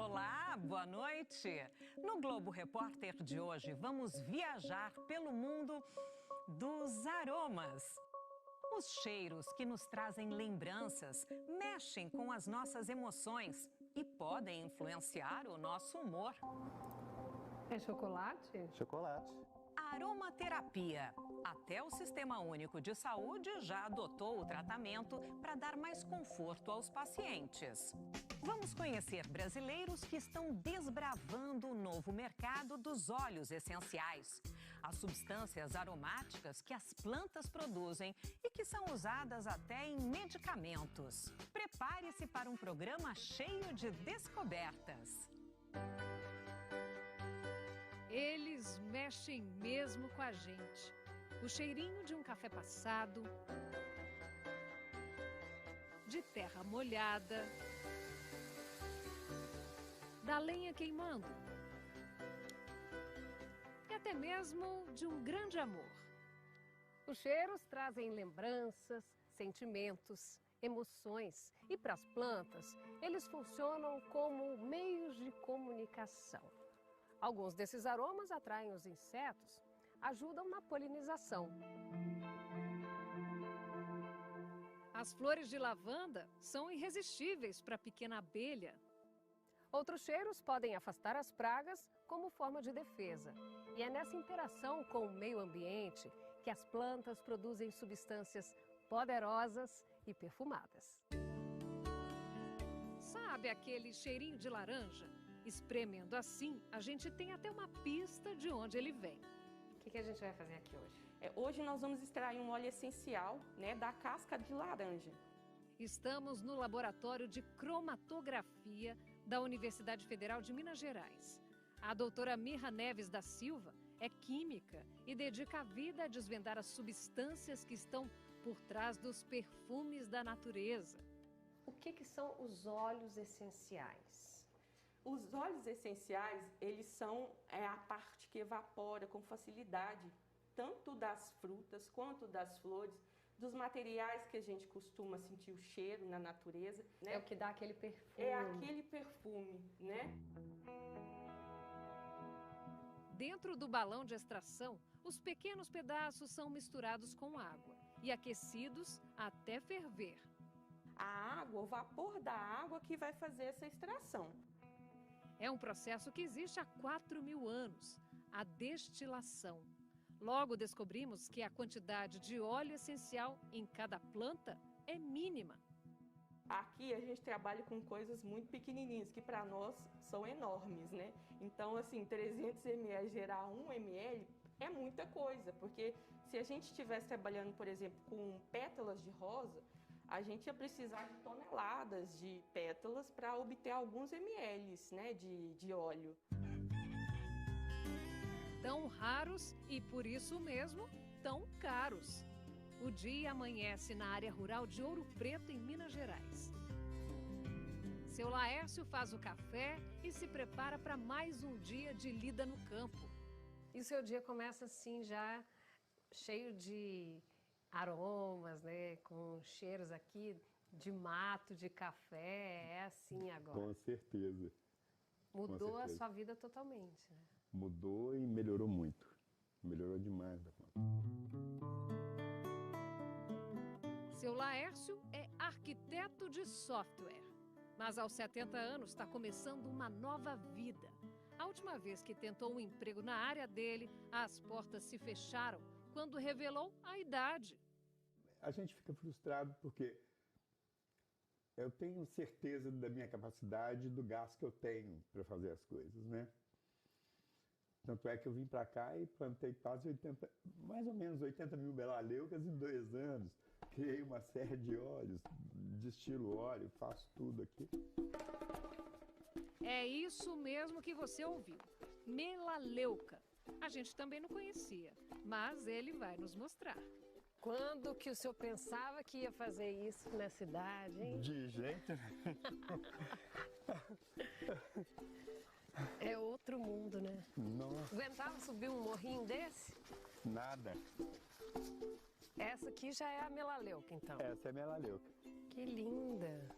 Olá, boa noite! No Globo Repórter de hoje, vamos viajar pelo mundo dos aromas. Os cheiros que nos trazem lembranças mexem com as nossas emoções e podem influenciar o nosso humor. É chocolate? Chocolate. Aromaterapia. Até o Sistema Único de Saúde já adotou o tratamento para dar mais conforto aos pacientes. Vamos conhecer brasileiros que estão desbravando o novo mercado dos óleos essenciais. As substâncias aromáticas que as plantas produzem e que são usadas até em medicamentos. Prepare-se para um programa cheio de descobertas. Eles mexem mesmo com a gente. O cheirinho de um café passado, de terra molhada, da lenha queimando e até mesmo de um grande amor. Os cheiros trazem lembranças, sentimentos, emoções e para as plantas, eles funcionam como meios de comunicação. Alguns desses aromas atraem os insetos, ajudam na polinização. As flores de lavanda são irresistíveis para a pequena abelha. Outros cheiros podem afastar as pragas como forma de defesa. E é nessa interação com o meio ambiente que as plantas produzem substâncias poderosas e perfumadas. Sabe aquele cheirinho de laranja? Espremendo assim, a gente tem até uma pista de onde ele vem. O que a gente vai fazer aqui hoje? Hoje nós vamos extrair um óleo essencial, da casca de laranja. Estamos no laboratório de cromatografia da Universidade Federal de Minas Gerais. A doutora Mirra Neves da Silva é química e dedica a vida a desvendar as substâncias que estão por trás dos perfumes da natureza. O que são os óleos essenciais? Os óleos essenciais, eles são a parte que evapora com facilidade, tanto das frutas quanto das flores, dos materiais que a gente costuma sentir o cheiro na natureza. É o que dá aquele perfume. É aquele perfume, Dentro do balão de extração, os pequenos pedaços são misturados com água e aquecidos até ferver. A água, o vapor da água que vai fazer essa extração. É um processo que existe há 4.000 anos, a destilação. Logo descobrimos que a quantidade de óleo essencial em cada planta é mínima. Aqui a gente trabalha com coisas muito pequenininhas, que para nós são enormes, Então, assim, 300 ml gerar 1 ml é muita coisa, porque se a gente estivesse trabalhando, por exemplo, com pétalas de rosa, a gente ia precisar de toneladas de pétalas para obter alguns ml, de óleo. Tão raros e, por isso mesmo, tão caros. O dia amanhece na área rural de Ouro Preto, em Minas Gerais. Seu Laércio faz o café e se prepara para mais um dia de lida no campo. E o seu dia começa assim, já cheio de aromas, com cheiros aqui de mato, de café, é assim agora. Com certeza. Mudou a sua vida totalmente, Mudou e melhorou muito. Melhorou demais da conta. Seu Laércio é arquiteto de software, mas aos 70 anos está começando uma nova vida. A última vez que tentou um emprego na área dele, as portas se fecharam quando revelou a idade. A gente fica frustrado porque eu tenho certeza da minha capacidade, do gás que eu tenho para fazer as coisas, Tanto é que eu vim para cá e plantei mais ou menos 80 mil melaleucas em 2 anos. Criei uma série de óleos, destilo óleo, faço tudo aqui. É isso mesmo que você ouviu, melaleuca. A gente também não conhecia, mas ele vai nos mostrar. Quando que o senhor pensava que ia fazer isso na cidade, hein? De jeito É outro mundo, Nossa. Aguentava subir um morrinho desse? Nada. Essa aqui já é a melaleuca, então. Essa é a melaleuca. Que linda!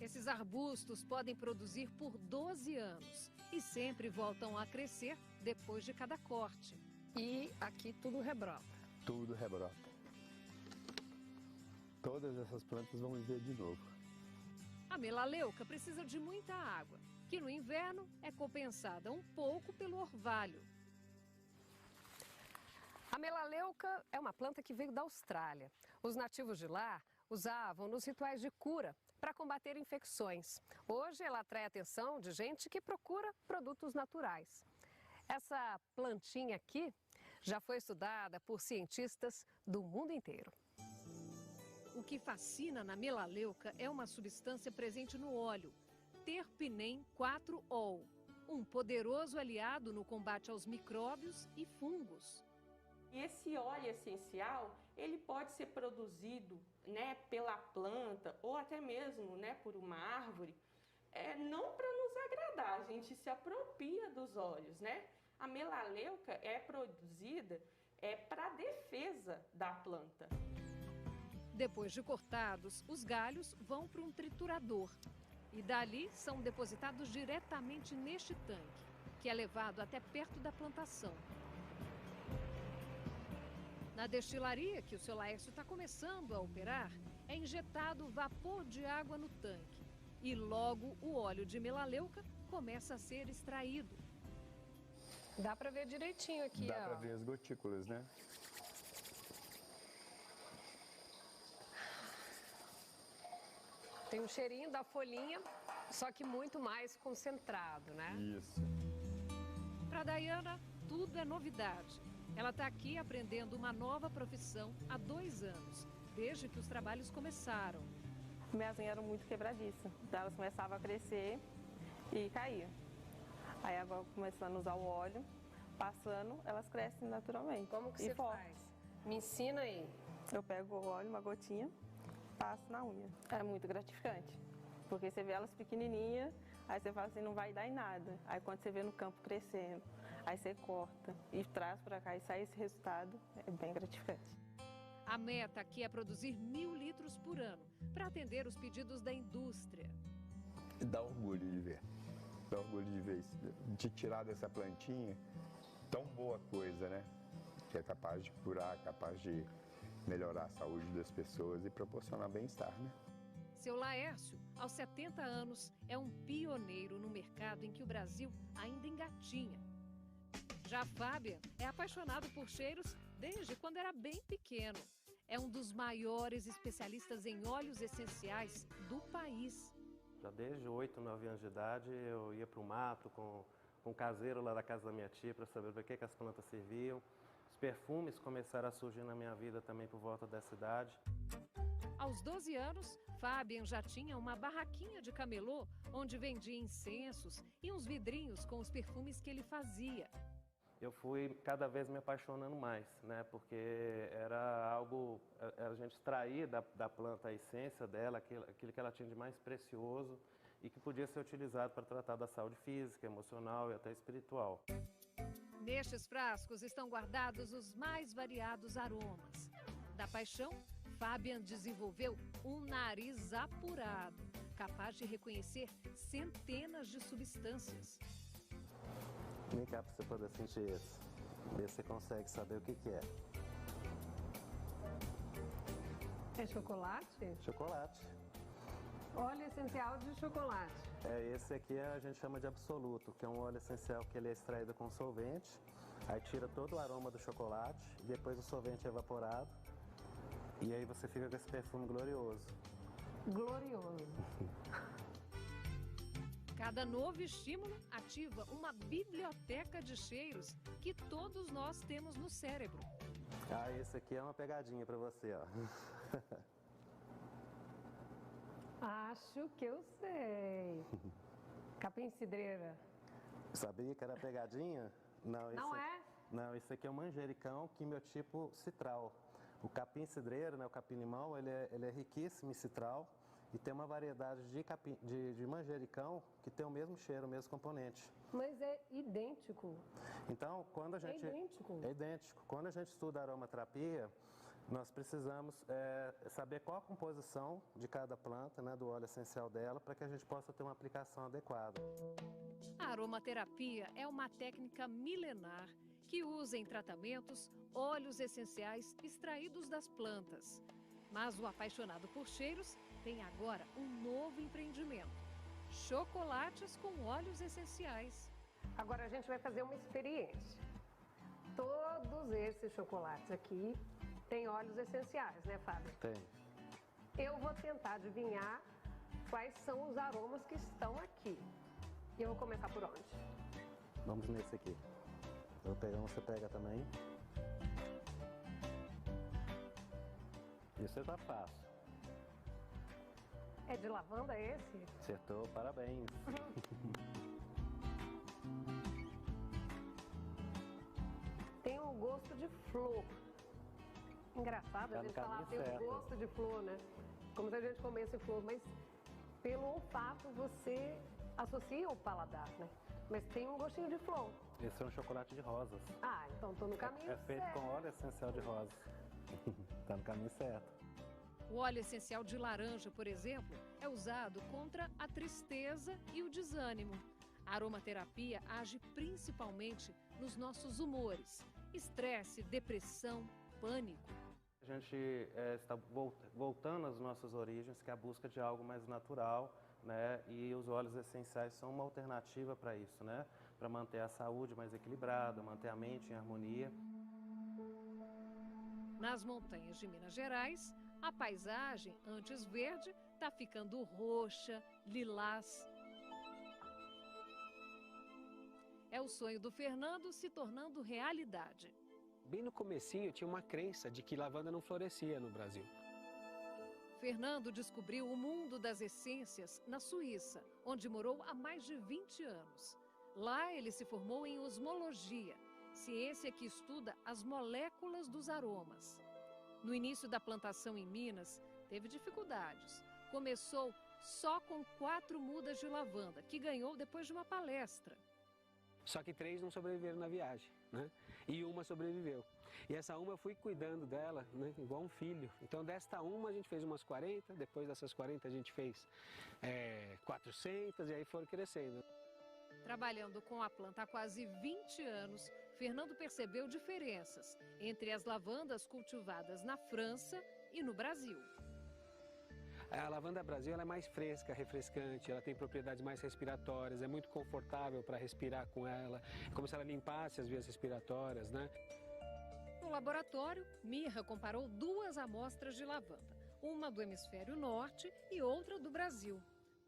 Esses arbustos podem produzir por 12 anos e sempre voltam a crescer depois de cada corte. E aqui tudo rebrota. Tudo rebrota. Todas essas plantas vão viver de novo. A melaleuca precisa de muita água, que no inverno é compensada um pouco pelo orvalho. A melaleuca é uma planta que veio da Austrália. Os nativos de lá usavam nos rituais de cura para combater infecções. Hoje ela atrai a atenção de gente que procura produtos naturais. Essa plantinha aqui já foi estudada por cientistas do mundo inteiro. O que fascina na melaleuca é uma substância presente no óleo, terpinem 4-ol, um poderoso aliado no combate aos micróbios e fungos. E esse óleo essencial, ele pode ser produzido, né, pela planta ou até mesmo, né, por uma árvore, não para nos agradar, a gente se apropria dos óleos, né? A melaleuca é produzida para defesa da planta. Depois de cortados, os galhos vão para um triturador e dali são depositados diretamente neste tanque, que é levado até perto da plantação. Na destilaria, que o seu Laércio está começando a operar, é injetado vapor de água no tanque. E logo o óleo de melaleuca começa a ser extraído. Dá para ver direitinho aqui, Dá ó. para ver as gotículas, né? Tem um cheirinho da folhinha, só que muito mais concentrado, né? Isso. Para Dayana, tudo é novidade. Ela está aqui aprendendo uma nova profissão há 2 anos, desde que os trabalhos começaram. Minhas unhas eram muito quebradiças, então elas começavam a crescer e caíam. Aí agora começando a usar o óleo, passando, elas crescem naturalmente. Como que você faz? Me ensina aí. Eu pego o óleo, uma gotinha, passo na unha. É muito gratificante, porque você vê elas pequenininhas, aí você fala assim, não vai dar em nada. Aí quando você vê no campo crescendo, aí você corta e traz para cá e sai esse resultado, é bem gratificante. A meta aqui é produzir 1.000 litros por ano, para atender os pedidos da indústria. Dá orgulho de ver. Dá orgulho de ver isso, de tirar dessa plantinha tão boa coisa, né? Que é capaz de curar, capaz de melhorar a saúde das pessoas e proporcionar bem-estar, né? Seu Laércio, aos 70 anos, é um pioneiro no mercado em que o Brasil ainda engatinha. Já a Fábia é apaixonado por cheiros desde quando era bem pequeno. É um dos maiores especialistas em óleos essenciais do país. Já desde 8, 9 anos de idade, eu ia para o mato com um caseiro lá da casa da minha tia para saber para que as plantas serviam. Os perfumes começaram a surgir na minha vida também por volta dessa idade. Aos 12 anos, Fábia já tinha uma barraquinha de camelô onde vendia incensos e uns vidrinhos com os perfumes que ele fazia. Eu fui cada vez me apaixonando mais, né? Porque era algo, a gente extraía da planta a essência dela, aquilo que ela tinha de mais precioso e que podia ser utilizado para tratar da saúde física, emocional e até espiritual. Nestes frascos estão guardados os mais variados aromas. Da paixão, Fábia desenvolveu um nariz apurado, capaz de reconhecer centenas de substâncias. Vem cá para você poder sentir isso. Ver se você consegue saber o que é. É chocolate? Chocolate. Óleo essencial de chocolate. Esse aqui a gente chama de absoluto, que é um óleo essencial que ele é extraído com solvente. Aí tira todo o aroma do chocolate, depois o solvente é evaporado. E aí você fica com esse perfume glorioso. Glorioso. Cada novo estímulo ativa uma biblioteca de cheiros que todos nós temos no cérebro. Esse aqui é uma pegadinha para você, ó. Acho que eu sei. Capim-cidreira. Sabia que era pegadinha? Não, Não é? Não, isso aqui é um manjericão quimiotipo citral. O capim-cidreiro, né, o capim-limão, ele é riquíssimo em citral. E tem uma variedade de manjericão que tem o mesmo cheiro, o mesmo componente. Mas é idêntico. Então, quando a gente... É idêntico. É idêntico. Quando a gente estuda aromaterapia, Nós precisamos saber qual a composição de cada planta, né, do óleo essencial dela, para que a gente possa ter uma aplicação adequada. A aromaterapia é uma técnica milenar que usa em tratamentos óleos essenciais extraídos das plantas. Mas o apaixonado por cheiros tem agora um novo empreendimento: chocolates com óleos essenciais. Agora a gente vai fazer uma experiência. Todos esses chocolates aqui têm óleos essenciais, né, Fábio? Tem. Eu vou tentar adivinhar quais são os aromas que estão aqui. E eu vou começar por onde? Vamos nesse aqui. Eu vou pegar um, você pega também. Isso tá fácil. É de lavanda esse? Acertou, parabéns. Tem um gosto de flor. Engraçado Tá a no gente falar caminho tem um certo. gosto de flor, né? Como se a gente comesse flor, mas pelo olfato você associa o paladar, né? Mas tem um gostinho de flor. Esse é um chocolate de rosas. Ah, então tô no caminho É feito certo. com óleo essencial de rosas. Tá no caminho certo. O óleo essencial de laranja, por exemplo, é usado contra a tristeza e o desânimo. A aromaterapia age principalmente nos nossos humores: estresse, depressão, pânico. A gente está voltando às nossas origens, que é a busca de algo mais natural, né? E os óleos essenciais são uma alternativa para isso, né? Para manter a saúde mais equilibrada, manter a mente em harmonia. Nas montanhas de Minas Gerais, a paisagem, antes verde, está ficando roxa, lilás. É o sonho do Fernando se tornando realidade. Bem no comecinho tinha uma crença de que lavanda não florescia no Brasil. Fernando descobriu o mundo das essências na Suíça, onde morou há mais de 20 anos. Lá ele se formou em osmologia, ciência que estuda as moléculas dos aromas. No início da plantação em Minas, teve dificuldades. Começou só com 4 mudas de lavanda, que ganhou depois de uma palestra. Só que 3 não sobreviveram na viagem, né? E uma sobreviveu. E essa uma eu fui cuidando dela, né? Igual um filho. Então desta uma a gente fez umas 40, depois dessas 40 a gente fez 400 e aí foram crescendo. Trabalhando com a planta há quase 20 anos, Fernando percebeu diferenças entre as lavandas cultivadas na França e no Brasil. A lavanda Brasil ela é mais fresca, refrescante, ela tem propriedades mais respiratórias, é muito confortável para respirar com ela, é como se ela limpasse as vias respiratórias, né? No laboratório, Mirra comparou 2 amostras de lavanda, uma do hemisfério norte e outra do Brasil.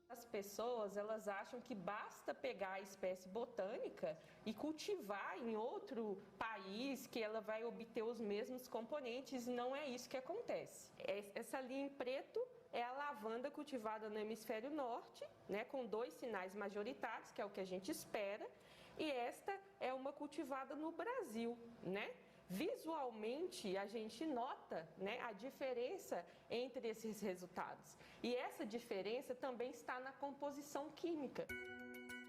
As pessoas, elas acham que basta pegar a espécie botânica e cultivar em outro país que ela vai obter os mesmos componentes, e não é isso que acontece. Essa linha em preto é a lavanda cultivada no hemisfério norte, né, com 2 sinais majoritários, que é o que a gente espera, e esta é uma cultivada no Brasil, né? Visualmente, a gente nota, né, a diferença entre esses resultados. E essa diferença também está na composição química.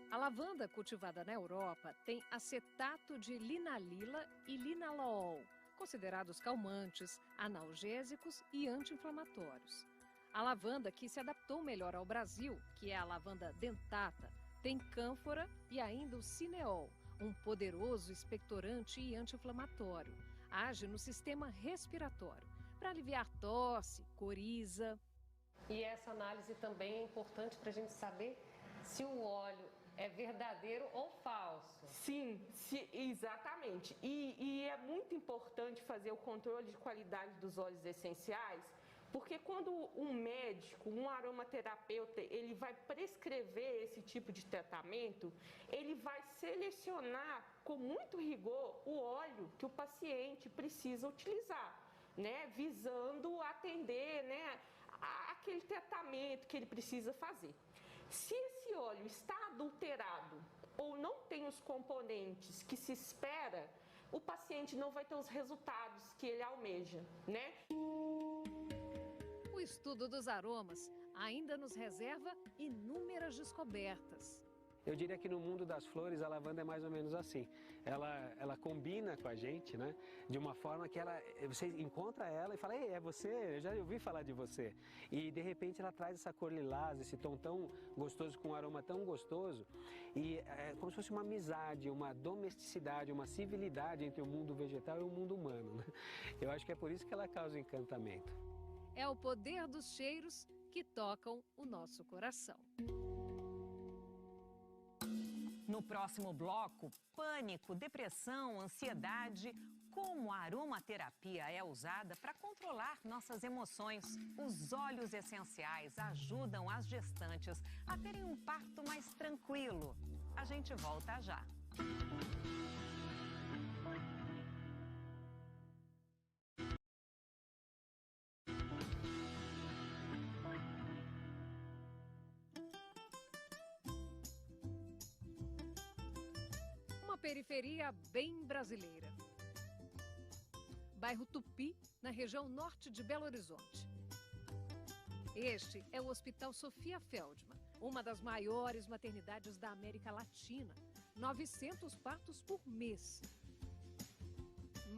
A lavanda cultivada na Europa tem acetato de linalila e linalool, considerados calmantes, analgésicos e anti-inflamatórios. A lavanda que se adaptou melhor ao Brasil, que é a lavanda dentata, tem cânfora e ainda o cineol, um poderoso expectorante e anti-inflamatório. Age no sistema respiratório, para aliviar tosse, coriza. E essa análise também é importante para a gente saber se o óleo é verdadeiro ou falso. Sim, exatamente. E é muito importante fazer o controle de qualidade dos óleos essenciais, porque quando um médico, um aromaterapeuta, ele vai prescrever esse tipo de tratamento, ele vai selecionar com muito rigor o óleo que o paciente precisa utilizar, né, visando atender, né, aquele tratamento que ele precisa fazer. Se esse óleo está adulterado ou não tem os componentes que se espera, o paciente não vai ter os resultados que ele almeja, né? O estudo dos aromas ainda nos reserva inúmeras descobertas. Eu diria que no mundo das flores a lavanda é mais ou menos assim. ela combina com a gente, né? De uma forma que você encontra ela e fala, ei, é você, eu já ouvi falar de você. E de repente ela traz essa cor lilás, esse tom tão gostoso, com um aroma tão gostoso. E é como se fosse uma amizade, uma domesticidade, uma civilidade entre o mundo vegetal e o mundo humano, né? Eu acho que é por isso que ela causa encantamento. É o poder dos cheiros que tocam o nosso coração. No próximo bloco, pânico, depressão, ansiedade. Como a aromaterapia é usada para controlar nossas emoções. Os óleos essenciais ajudam as gestantes a terem um parto mais tranquilo. A gente volta já. Uma periferia bem brasileira. Bairro Tupi, na região norte de Belo Horizonte. Este é o Hospital Sofia Feldman, uma das maiores maternidades da América Latina. 900 partos por mês.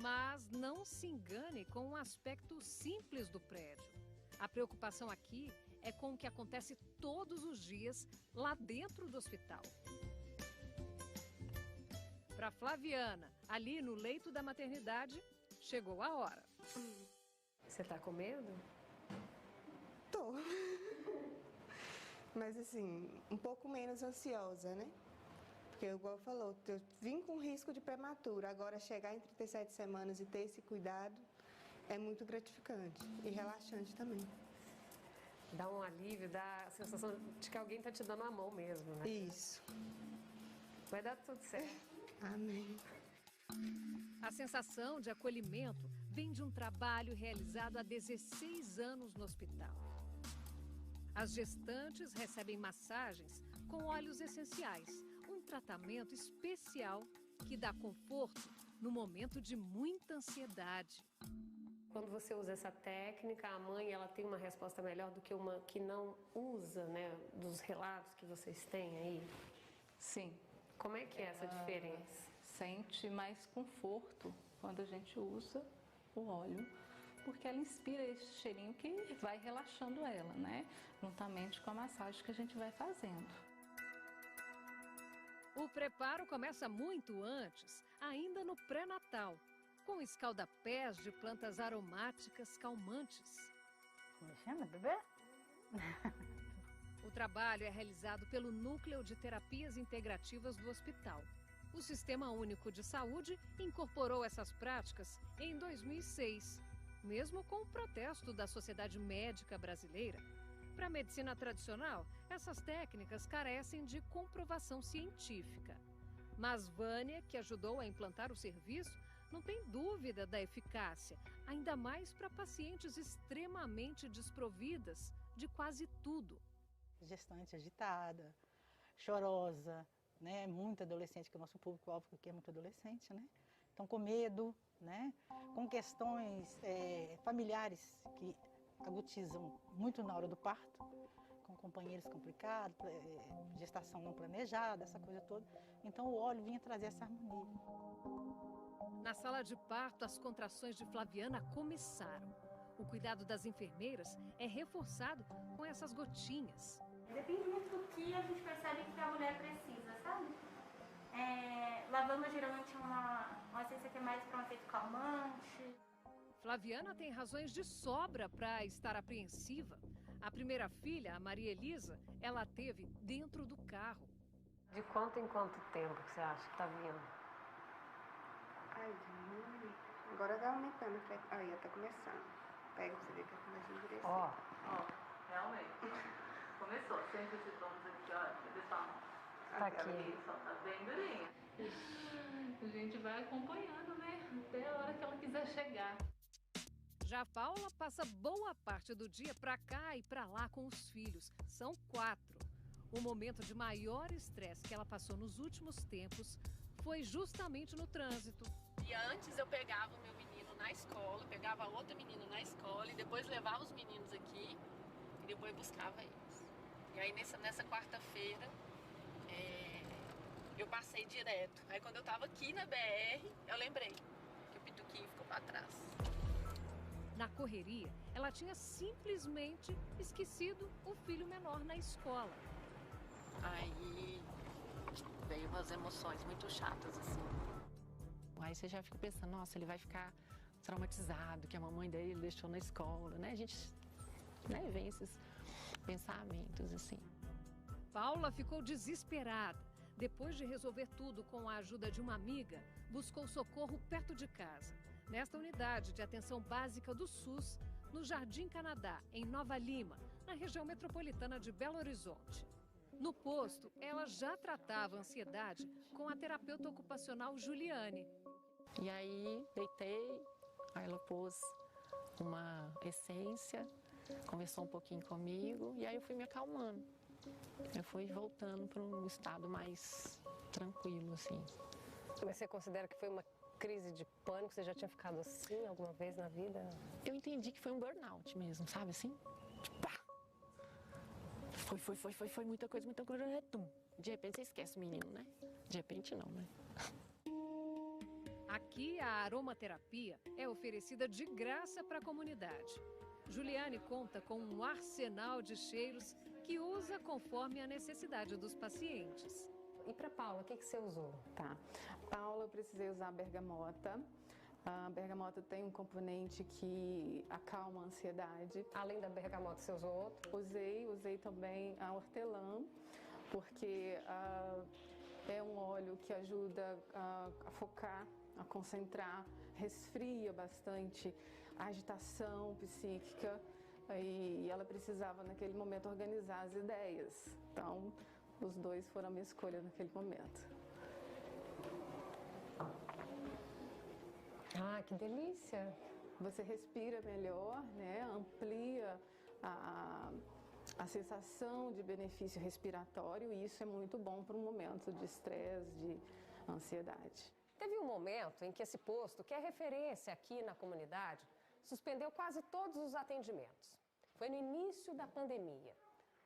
Mas não se engane com o aspecto simples do prédio. A preocupação aqui é com o que acontece todos os dias lá dentro do hospital. Para Flaviana, ali no leito da maternidade, chegou a hora. Você tá com medo? Tô. Mas assim, um pouco menos ansiosa, né? Porque, igual falou, eu vim com risco de prematura. Agora, chegar em 37 semanas e ter esse cuidado é muito gratificante e relaxante também. Dá um alívio, dá a sensação de que alguém tá te dando a mão mesmo, né? Isso. Vai dar tudo certo. Amém. A sensação de acolhimento vem de um trabalho realizado há 16 anos no hospital. As gestantes recebem massagens com óleos essenciais, um tratamento especial que dá conforto no momento de muita ansiedade. Quando você usa essa técnica, a mãe ela tem uma resposta melhor do que uma que não usa, né? Dos relatos que vocês têm aí? Sim. Como é que é essa diferença? Sente mais conforto quando a gente usa o óleo, porque ela inspira esse cheirinho que vai relaxando ela, né? Juntamente com a massagem que a gente vai fazendo. O preparo começa muito antes, ainda no pré-natal, com escaldapés de plantas aromáticas calmantes. Me chama, bebê? O trabalho é realizado pelo Núcleo de Terapias Integrativas do hospital. O Sistema Único de Saúde incorporou essas práticas em 2006, mesmo com o protesto da Sociedade Médica Brasileira. Para a medicina tradicional, essas técnicas carecem de comprovação científica. Mas Vânia, que ajudou a implantar o serviço, não tem dúvida da eficácia, ainda mais para pacientes extremamente desprovidas de quase tudo. Gestante agitada, chorosa, né? Muito adolescente, que o nosso público-alvo aqui é muito adolescente, né? Então, com medo, né? Com questões familiares que agudizam muito na hora do parto, com companheiros complicados, gestação não planejada, essa coisa toda. Então, o óleo vinha trazer essa harmonia. Na sala de parto, as contrações de Flaviana começaram. O cuidado das enfermeiras é reforçado com essas gotinhas. Depende muito do que a gente percebe que a mulher precisa, sabe? Lavanda geralmente é uma essência que é mais para um efeito calmante. Flaviana tem razões de sobra para estar apreensiva. A primeira filha, a Maria Elisa, ela teve dentro do carro. De quanto em quanto tempo que você acha que tá vindo? Ai, mãe. Agora tá aumentando. Aí, tá começando. Pega pra você ver que começa a endurecer. Ó, Realmente. Começou. Sente os sintomas aqui, ó. Cadê sua mão? tá aqui. Só tá bem durinha. A gente vai acompanhando, né? Até a hora que ela quiser chegar. Já a Paula passa boa parte do dia para cá e para lá com os filhos. São 4. O momento de maior estresse que ela passou nos últimos tempos foi justamente no trânsito. E antes eu pegava o meu menino na escola, pegava outro menino na escola e depois levava os meninos aqui e depois buscava eles. E aí nessa quarta-feira eu passei direto. Aí quando eu tava aqui na BR, eu lembrei que o pituquinho ficou para trás. Na correria, ela tinha simplesmente esquecido o filho menor na escola. Aí veio umas emoções muito chatas, assim. Aí você já fica pensando, nossa, ele vai ficar traumatizado, que a mamãe dele deixou na escola, né? A gente, né, vem esses pensamentos, assim. Paula ficou desesperada. Depois de resolver tudo com a ajuda de uma amiga, buscou socorro perto de casa. Nesta unidade de atenção básica do SUS, no Jardim Canadá, em Nova Lima, na região metropolitana de Belo Horizonte. No posto, ela já tratava a ansiedade com a terapeuta ocupacional Juliane. E aí, deitei, aí ela pôs uma essência, conversou um pouquinho comigo, e aí eu fui me acalmando. Eu fui voltando para um estado mais tranquilo, assim. Mas você considera que foi uma crise de pânico? Você já tinha ficado assim alguma vez na vida? Eu entendi que foi um burnout mesmo, sabe assim? Tipo, pá! Foi muita coisa, tum. De repente você esquece o menino, né? De repente não, né? Aqui a aromaterapia é oferecida de graça para a comunidade. Juliane conta com um arsenal de cheiros que usa conforme a necessidade dos pacientes. E para Paula, o que você usou? Tá. Paula, eu precisei usar a bergamota. A bergamota tem um componente que acalma a ansiedade. Além da bergamota, você usou outro? Usei também a hortelã, porque é um óleo que ajuda a focar, a concentrar, resfria bastante a agitação psíquica e ela precisava naquele momento organizar as ideias. Então, os dois foram a minha escolha naquele momento. Ah, que delícia! Você respira melhor, né? Amplia a sensação de benefício respiratório e isso é muito bom para um momento de estresse, de ansiedade. Teve um momento em que esse posto, que é referência aqui na comunidade, suspendeu quase todos os atendimentos. Foi no início da pandemia.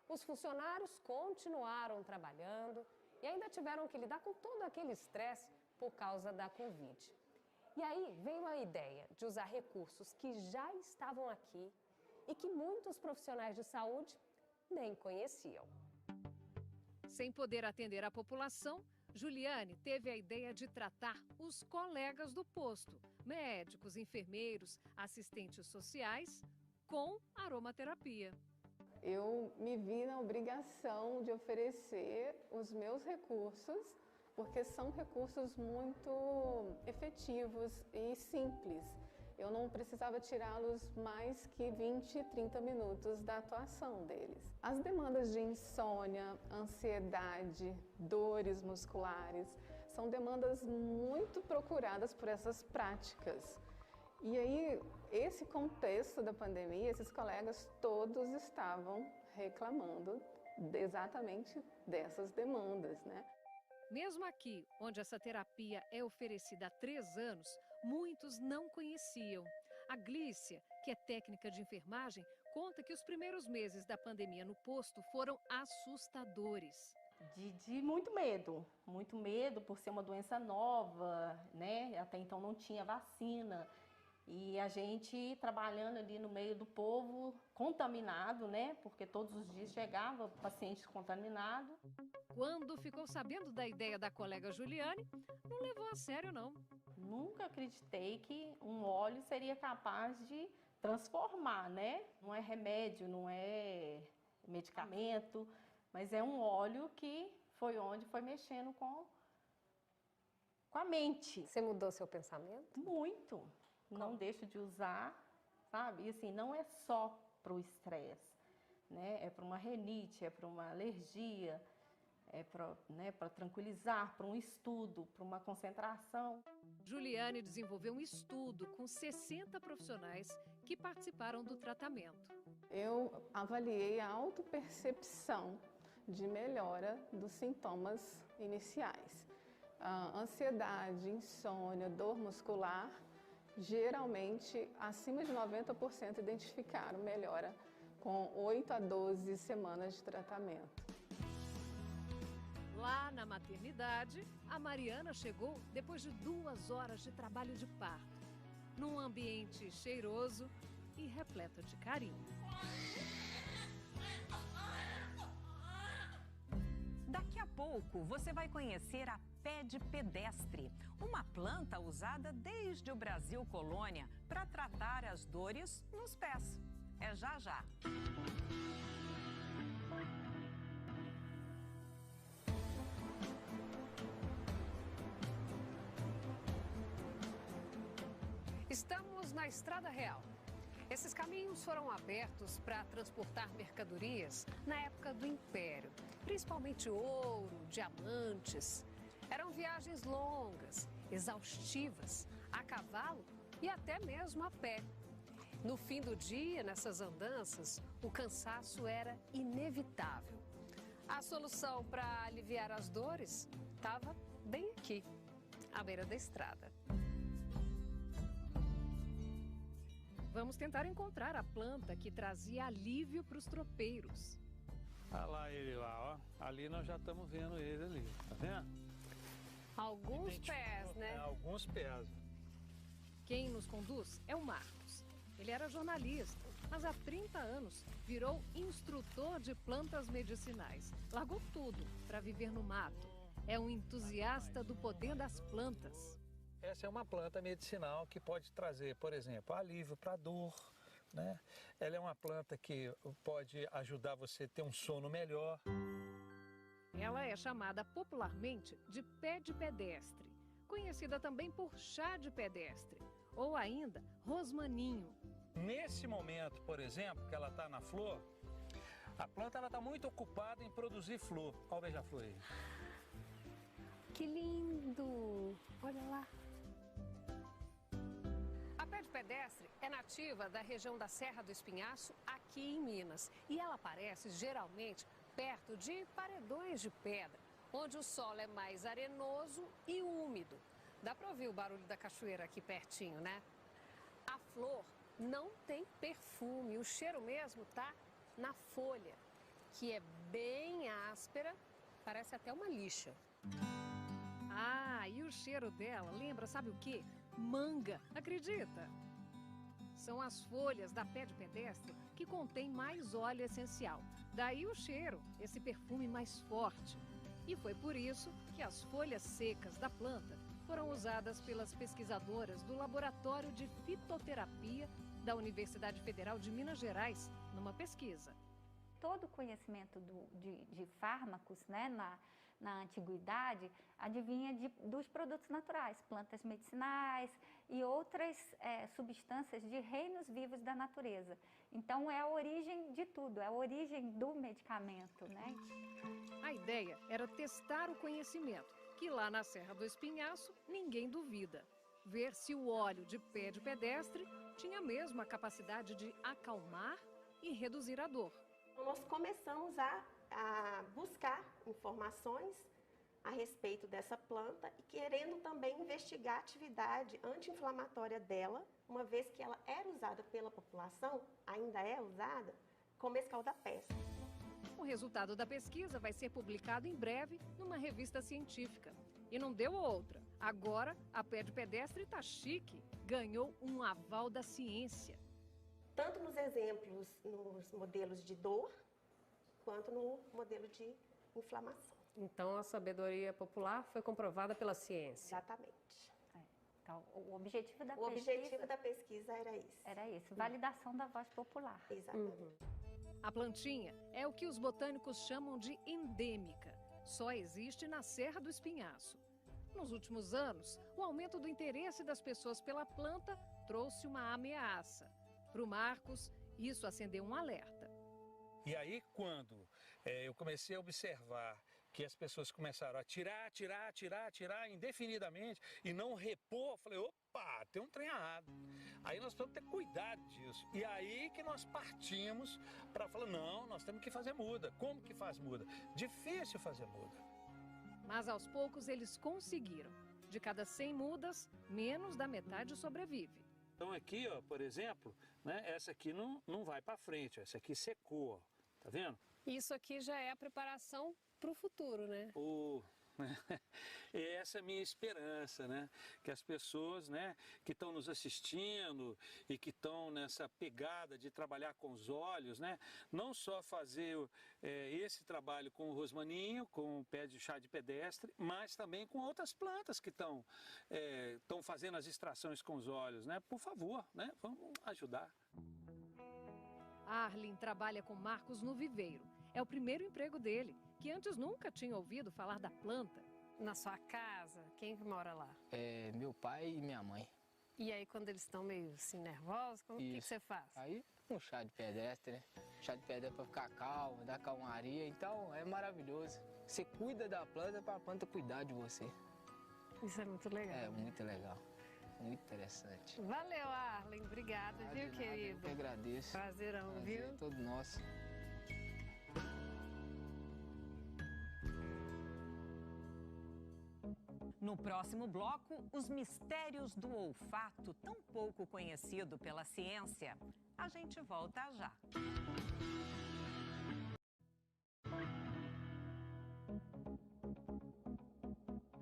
Os funcionários continuaram trabalhando e ainda tiveram que lidar com todo aquele estresse por causa da Covid. E aí veio a ideia de usar recursos que já estavam aqui e que muitos profissionais de saúde nem conheciam. Sem poder atender a população, Juliane teve a ideia de tratar os colegas do posto, médicos, enfermeiros, assistentes sociais, com aromaterapia. Eu me vi na obrigação de oferecer os meus recursos, porque são recursos muito efetivos e simples. Eu não precisava tirá-los mais que 20, 30 minutos da atuação deles. As demandas de insônia, ansiedade, dores musculares, são demandas muito procuradas por essas práticas. E aí, esse contexto da pandemia, esses colegas todos estavam reclamando exatamente dessas demandas, né? Mesmo aqui, onde essa terapia é oferecida há 3 anos, muitos não conheciam. A Glícia, que é técnica de enfermagem, conta que os primeiros meses da pandemia no posto foram assustadores. De muito medo por ser uma doença nova, né? Até então não tinha vacina. E a gente trabalhando ali no meio do povo contaminado, né? Porque todos os dias chegava paciente contaminado. Quando ficou sabendo da ideia da colega Juliane, não levou a sério, não. Nunca acreditei que um óleo seria capaz de transformar, né? Não é remédio, não é medicamento, mas é um óleo que foi onde foi mexendo com a mente. Você mudou seu pensamento? Muito. Não deixo de usar, sabe? E assim, não é só para o estresse, né? É para uma rinite, é para uma alergia, é para tranquilizar, para um estudo, para uma concentração. Juliane desenvolveu um estudo com 60 profissionais que participaram do tratamento. Eu avaliei a autopercepção de melhora dos sintomas iniciais. Ansiedade, insônia, dor muscular, geralmente acima de 90% identificaram melhora com 8 a 12 semanas de tratamento. Lá na maternidade, a Mariana chegou depois de 2 horas de trabalho de parto, num ambiente cheiroso e repleto de carinho. Daqui a pouco você vai conhecer a pé de pedestre, uma planta usada desde o Brasil colônia para tratar as dores nos pés. É já já. Estamos na Estrada Real. Esses caminhos foram abertos para transportar mercadorias na época do Império, principalmente ouro, diamantes. Eram viagens longas, exaustivas, a cavalo e até mesmo a pé. No fim do dia, nessas andanças, o cansaço era inevitável. A solução para aliviar as dores estava bem aqui, à beira da estrada. Vamos tentar encontrar a planta que trazia alívio para os tropeiros. Olha lá ele lá, ó. Ali nós já estamos vendo ele ali, tá vendo? Alguns pés, né? Alguns pés. Quem nos conduz é o Marcos. Ele era jornalista, mas há 30 anos virou instrutor de plantas medicinais. Largou tudo para viver no mato. É um entusiasta do poder das plantas. Essa é uma planta medicinal que pode trazer, por exemplo, alívio para dor, né? Ela é uma planta que pode ajudar você a ter um sono melhor. Ela é chamada popularmente de pé de pedestre, conhecida também por chá de pedestre, ou ainda rosmaninho. Nesse momento, por exemplo, que ela está na flor, a planta está muito ocupada em produzir flor. Olha o beija-flor aí. Que lindo! Olha lá. A pé de pedestre é nativa da região da Serra do Espinhaço, aqui em Minas. E ela aparece geralmente perto de paredões de pedra, onde o solo é mais arenoso e úmido. Dá para ouvir o barulho da cachoeira aqui pertinho, né? A flor não tem perfume, o cheiro mesmo tá na folha, que é bem áspera, parece até uma lixa. Ah, e o cheiro dela lembra, sabe o quê? Manga, acredita? São as folhas da pé de pedestre que contém mais óleo essencial. Daí o cheiro, esse perfume mais forte. E foi por isso que as folhas secas da planta foram usadas pelas pesquisadoras do Laboratório de Fitoterapia da Universidade Federal de Minas Gerais, numa pesquisa. Todo o conhecimento de fármacos, né, na antiguidade, advinha dos produtos naturais, plantas medicinais e outras substâncias de reinos vivos da natureza. Então, é a origem de tudo, é a origem do medicamento, né? A ideia era testar o conhecimento, que lá na Serra do Espinhaço ninguém duvida. Ver se o óleo de pé de pedestre tinha mesmo a capacidade de acalmar e reduzir a dor. Nós começamos a buscar informações a respeito dessa planta e querendo também investigar a atividade anti-inflamatória dela, uma vez que ela era usada pela população, ainda é usada, como escalda-pés. O resultado da pesquisa vai ser publicado em breve numa revista científica. E não deu outra. Agora, a pé de pedestre tá chique, ganhou um aval da ciência. Tanto nos exemplos, nos modelos de dor, quanto no modelo de inflamação. Então, a sabedoria popular foi comprovada pela ciência. Exatamente. Então, o objetivo da pesquisa era isso. Era isso, validação da voz popular. Exatamente. A plantinha é o que os botânicos chamam de endêmica. Só existe na Serra do Espinhaço. Nos últimos anos, o aumento do interesse das pessoas pela planta trouxe uma ameaça. Para o Marcos, isso acendeu um alerta. E aí, quando eu comecei a observar que as pessoas começaram a tirar indefinidamente e não repor, eu falei, opa, tem um trem errado. Aí nós precisamos ter cuidado disso. E aí que nós partimos para falar, não, nós temos que fazer muda. Como que faz muda? Difícil fazer muda. Mas aos poucos eles conseguiram. De cada 100 mudas, menos da metade sobrevive. Então aqui, ó, por exemplo, né, essa aqui não vai para frente, essa aqui secou, ó, tá vendo? Isso aqui já é a preparação para o futuro, né? Essa é a minha esperança, né? Que as pessoas, né, que estão nos assistindo e que estão nessa pegada de trabalhar com os olhos, né? Não só fazer esse trabalho com o rosmaninho, com o pé de chá de pedestre, mas também com outras plantas que estão fazendo as extrações com os olhos, né? Por favor, né? Vamos ajudar. Arlen trabalha com Marcos no viveiro. É o primeiro emprego dele, que antes nunca tinha ouvido falar da planta. Na sua casa, quem que mora lá? Meu pai e minha mãe. E aí, quando eles estão meio assim nervosos, o que você faz? Aí, um chá de pedestre, né? Chá de pedestre para ficar calmo, dar calmaria. Então, é maravilhoso. Você cuida da planta para a planta cuidar de você. Isso é muito legal. É muito legal. Muito interessante. Valeu, Arlen. Obrigada, viu, querido? Eu que agradeço. Prazerão, viu? Prazer é todo nosso. No próximo bloco, os mistérios do olfato, tão pouco conhecido pela ciência. A gente volta já.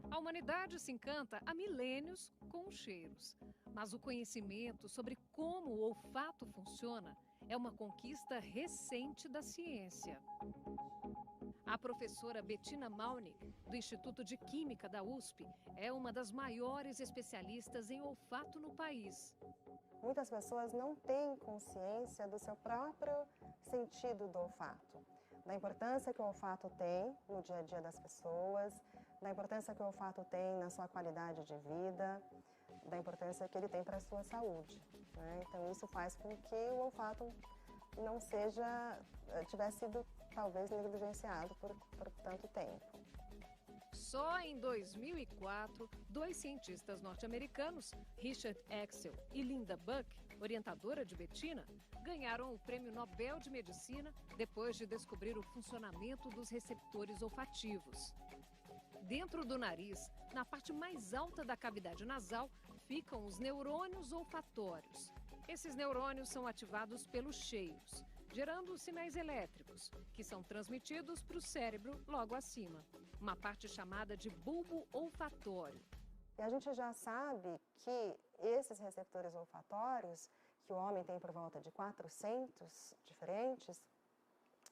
A humanidade se encanta há milênios com os cheiros. Mas o conhecimento sobre como o olfato funciona é uma conquista recente da ciência. A professora Bettina Malnick, do Instituto de Química da USP, é uma das maiores especialistas em olfato no país. Muitas pessoas não têm consciência do seu próprio sentido do olfato, da importância que o olfato tem no dia a dia das pessoas, da importância que o olfato tem na sua qualidade de vida, da importância que ele tem para a sua saúde, né? Então isso faz com que o olfato não tivesse sido talvez negligenciado por tanto tempo. Só em 2004, 2 cientistas norte-americanos, Richard Axel e Linda Buck, orientadora de Bettina, ganharam o Prêmio Nobel de Medicina depois de descobrir o funcionamento dos receptores olfativos. Dentro do nariz, na parte mais alta da cavidade nasal, ficam os neurônios olfatórios. Esses neurônios são ativados pelos cheiros, gerando sinais elétricos, que são transmitidos para o cérebro logo acima, uma parte chamada de bulbo olfatório. E a gente já sabe que esses receptores olfatórios, que o homem tem por volta de 400 diferentes,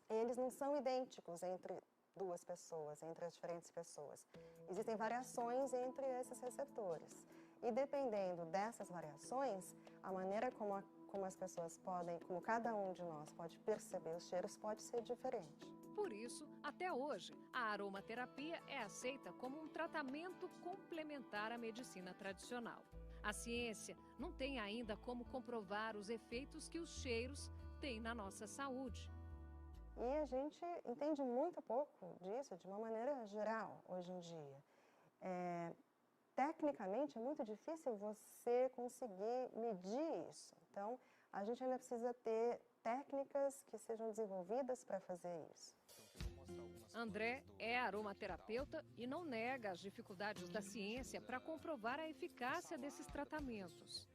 eles não são idênticos entre duas pessoas, entre as diferentes pessoas. Existem variações entre esses receptores. E dependendo dessas variações, a maneira como as pessoas podem, como cada um de nós pode perceber os cheiros pode ser diferente. Por isso, até hoje, a aromaterapia é aceita como um tratamento complementar à medicina tradicional. A ciência não tem ainda como comprovar os efeitos que os cheiros têm na nossa saúde. E a gente entende muito pouco disso de uma maneira geral hoje em dia. Tecnicamente é muito difícil você conseguir medir isso. Então, a gente ainda precisa ter técnicas que sejam desenvolvidas para fazer isso. André é aromaterapeuta e não nega as dificuldades da ciência para comprovar a eficácia desses tratamentos.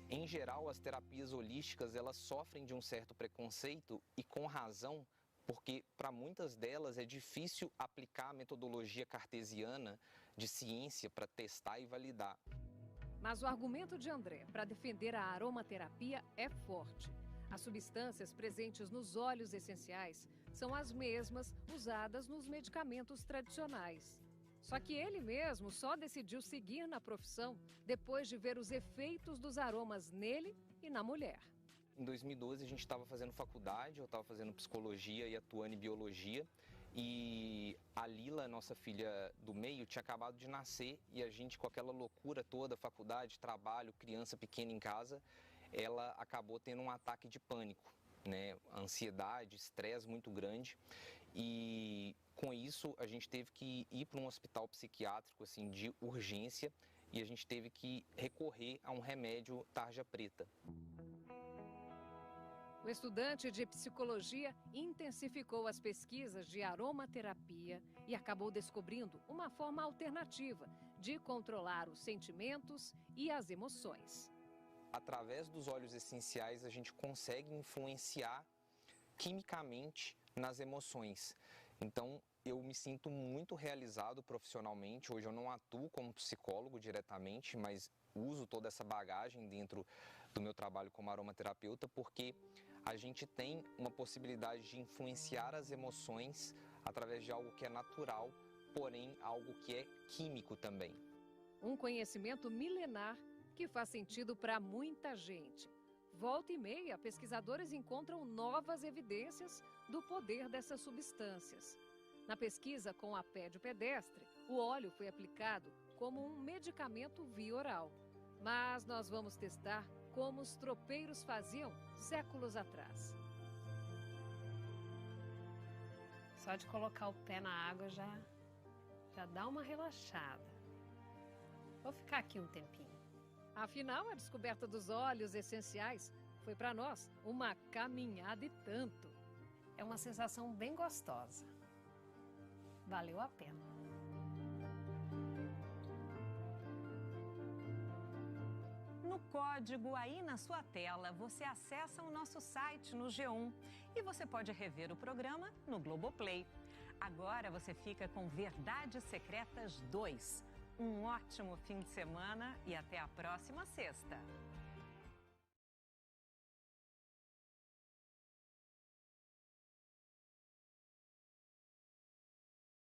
Em geral, as terapias holísticas elas sofrem de um certo preconceito e com razão, porque para muitas delas é difícil aplicar a metodologia cartesiana de ciência para testar e validar. Mas o argumento de André para defender a aromaterapia é forte. As substâncias presentes nos óleos essenciais são as mesmas usadas nos medicamentos tradicionais. Só que ele mesmo só decidiu seguir na profissão depois de ver os efeitos dos aromas nele e na mulher. Em 2012 a gente estava fazendo faculdade, eu estava fazendo psicologia e atuando em biologia. E a Lila, nossa filha do meio, tinha acabado de nascer e a gente, com aquela loucura toda, faculdade, trabalho, criança pequena em casa, ela acabou tendo um ataque de pânico, né? Ansiedade, estresse muito grande. E com isso a gente teve que ir para um hospital psiquiátrico assim, de urgência e a gente teve que recorrer a um remédio tarja preta. O estudante de psicologia intensificou as pesquisas de aromaterapia e acabou descobrindo uma forma alternativa de controlar os sentimentos e as emoções. Através dos óleos essenciais, a gente consegue influenciar quimicamente nas emoções. Então, eu me sinto muito realizado profissionalmente. Hoje eu não atuo como psicólogo diretamente, mas uso toda essa bagagem dentro do meu trabalho como aromaterapeuta, porque a gente tem uma possibilidade de influenciar as emoções através de algo que é natural, porém algo que é químico também. Um conhecimento milenar que faz sentido para muita gente. Volta e meia, pesquisadores encontram novas evidências do poder dessas substâncias. Na pesquisa com a pedestre, o óleo foi aplicado como um medicamento via oral. Mas nós vamos testar como os tropeiros faziam séculos atrás. Só de colocar o pé na água já dá uma relaxada. Vou ficar aqui um tempinho. Afinal, a descoberta dos óleos essenciais foi para nós uma caminhada e tanto. É uma sensação bem gostosa. Valeu a pena. No código aí na sua tela, você acessa o nosso site no G1 e você pode rever o programa no Globoplay. Agora você fica com Verdades Secretas 2. Um ótimo fim de semana e até a próxima sexta.